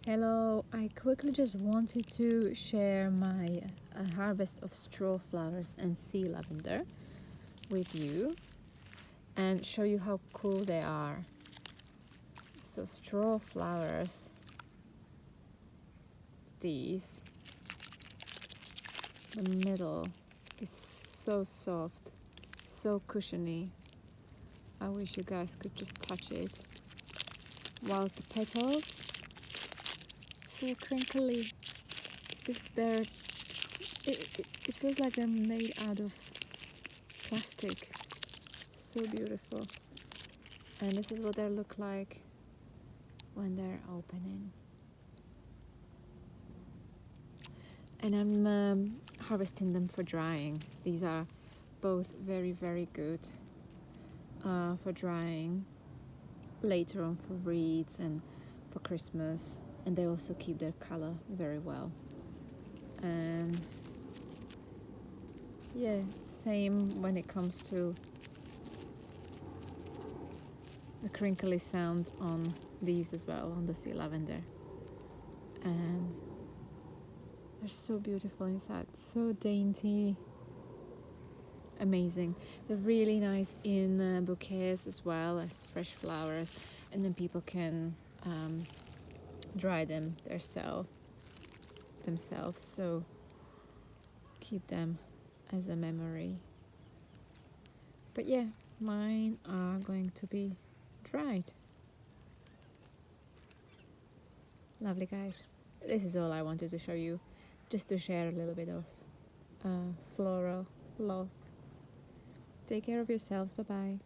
Hello, I quickly just wanted to share my harvest of strawflowers and sea lavender with you and show you how cool they are. So strawflowers, these, the middle is so soft, so cushiony. I wish you guys could just touch it. While the petals, so crinkly. It feels like they're made out of plastic. So beautiful. And this is what they look like when they're opening. And I'm harvesting them for drying. These are both very good for drying later on for wreaths and for Christmas, and they also keep their color very well. And yeah, same when it comes to the crinkly sound on these as well, on the sea lavender. And they're so beautiful inside, so dainty, amazing. They're really nice in bouquets as well as fresh flowers, and then people can dry them themselves, so keep them as a memory. But yeah, mine are going to be dried. Lovely, guys. This is all I wanted to show you, just to share a little bit of floral love. Take care of yourselves. Bye bye.